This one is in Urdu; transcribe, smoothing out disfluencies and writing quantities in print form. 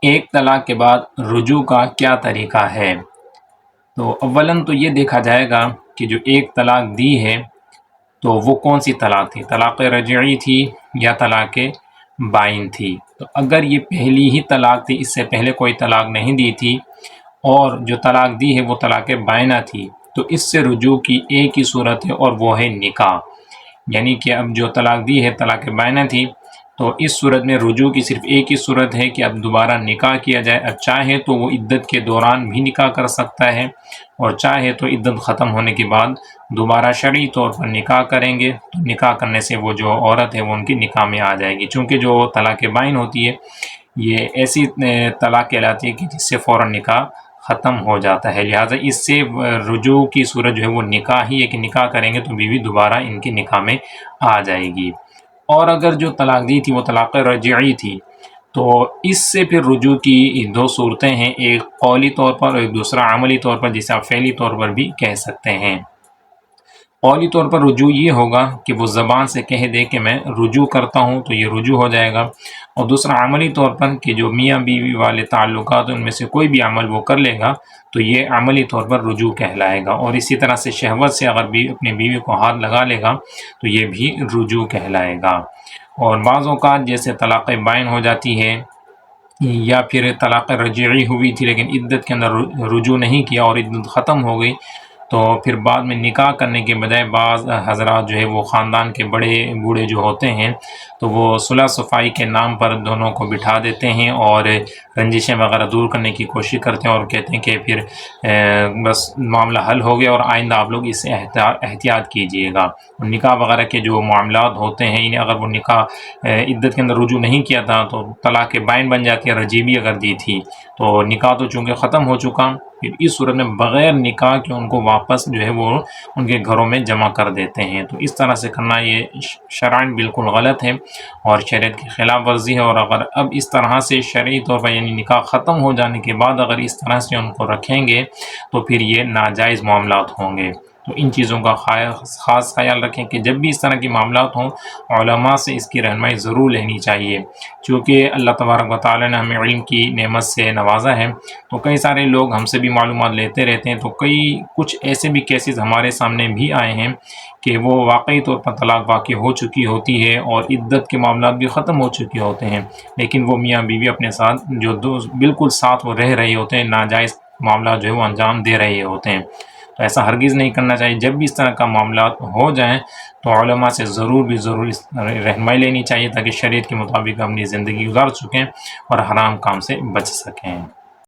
ایک طلاق کے بعد رجوع کا کیا طریقہ ہے؟ تو اولاً تو یہ دیکھا جائے گا کہ جو ایک طلاق دی ہے تو وہ کون سی طلاق تھی، طلاق رجعی تھی یا طلاق بائن تھی۔ تو اگر یہ پہلی ہی طلاق تھی، اس سے پہلے کوئی طلاق نہیں دی تھی اور جو طلاق دی ہے وہ طلاق بائنہ تھی، تو اس سے رجوع کی ایک ہی صورت ہے اور وہ ہے نکاح۔ یعنی کہ اب جو طلاق دی ہے طلاق بائنہ تھی، تو اس صورت میں رجوع کی صرف ایک ہی صورت ہے کہ اب دوبارہ نکاح کیا جائے۔ اب چاہے تو وہ عدت کے دوران بھی نکاح کر سکتا ہے اور چاہے تو عدت ختم ہونے کے بعد دوبارہ شرعی طور پر نکاح کریں گے تو نکاح کرنے سے وہ جو عورت ہے وہ ان کی نکاح میں آ جائے گی، چونکہ جو طلاق بائن ہوتی ہے یہ ایسی طلاق کہلاتی ہے کہ جس سے فوراً نکاح ختم ہو جاتا ہے، لہٰذا اس سے رجوع کی صورت جو ہے وہ نکاح ہی ہے کہ نکاح کریں گے تو بیوی دوبارہ ان کی نکاح میں آ جائے گی۔ اور اگر جو طلاق دی تھی وہ طلاق رجعی تھی تو اس سے پھر رجوع کی دو صورتیں ہیں، ایک قولی طور پر اور ایک دوسرا عملی طور پر، جسے آپ فعلی طور پر بھی کہہ سکتے ہیں۔ قولی طور پر رجوع یہ ہوگا کہ وہ زبان سے کہہ دے کہ میں رجوع کرتا ہوں تو یہ رجوع ہو جائے گا، اور دوسرا عملی طور پر کہ جو میاں بیوی والے تعلقات ان میں سے کوئی بھی عمل وہ کر لے گا تو یہ عملی طور پر رجوع کہلائے گا، اور اسی طرح سے شہوت سے اگر بھی اپنی بیوی کو ہاتھ لگا لے گا تو یہ بھی رجوع کہلائے گا۔ اور بعض اوقات جیسے طلاق بائن ہو جاتی ہے یا پھر طلاق رجعی ہوئی تھی لیکن عدت کے اندر رجوع نہیں کیا اور عدت ختم ہو گئی، تو پھر بعد میں نکاح کرنے کے بجائے بعض حضرات جو ہے وہ خاندان کے بڑے بوڑھے جو ہوتے ہیں تو وہ صلح صفائی کے نام پر دونوں کو بٹھا دیتے ہیں اور رنجشیں وغیرہ دور کرنے کی کوشش کرتے ہیں اور کہتے ہیں کہ پھر بس معاملہ حل ہو گیا اور آئندہ آپ لوگ اس سے احتیاط کیجئے گا۔ نکاح وغیرہ کے جو معاملات ہوتے ہیں انہیں اگر وہ نکاح عدت کے اندر رجوع نہیں کیا تھا تو طلاق بائن بن جاتی ہے، رجعی اگر دی تھی تو نکاح تو چونکہ ختم ہو چکا، پھر اس صورت میں بغیر نکاح کے ان کو واپس جو ہے وہ ان کے گھروں میں جمع کر دیتے ہیں۔ تو اس طرح سے کرنا یہ شرعاً بالکل غلط ہے اور شریعت کی خلاف ورزی ہے، اور اگر اب اس طرح سے شرعی طور پر یعنی نکاح ختم ہو جانے کے بعد اگر اس طرح سے ان کو رکھیں گے تو پھر یہ ناجائز معاملات ہوں گے۔ تو ان چیزوں کا خاص خیال رکھیں کہ جب بھی اس طرح کے معاملات ہوں علماء سے اس کی رہنمائی ضرور لینی چاہیے، چونکہ اللہ تبارک و تعالی نے ہمیں علم کی نعمت سے نوازا ہے، تو کئی سارے لوگ ہم سے بھی معلومات لیتے رہتے ہیں، تو کچھ ایسے بھی کیسز ہمارے سامنے بھی آئے ہیں کہ وہ واقعی طور پر طلاق واقع ہو چکی ہوتی ہے اور عدت کے معاملات بھی ختم ہو چکے ہوتے ہیں، لیکن وہ میاں بیوی اپنے ساتھ جو بالکل ساتھ وہ رہ رہے ہوتے ہیں، ناجائز معاملات جو ہے وہ انجام دے رہے ہوتے ہیں۔ تو ایسا ہرگز نہیں کرنا چاہیے۔ جب بھی اس طرح کا معاملات ہو جائیں تو علماء سے ضرور رہنمائی لینی چاہیے تاکہ شریعت کے مطابق اپنی زندگی گزار سکیں اور حرام کام سے بچ سکیں۔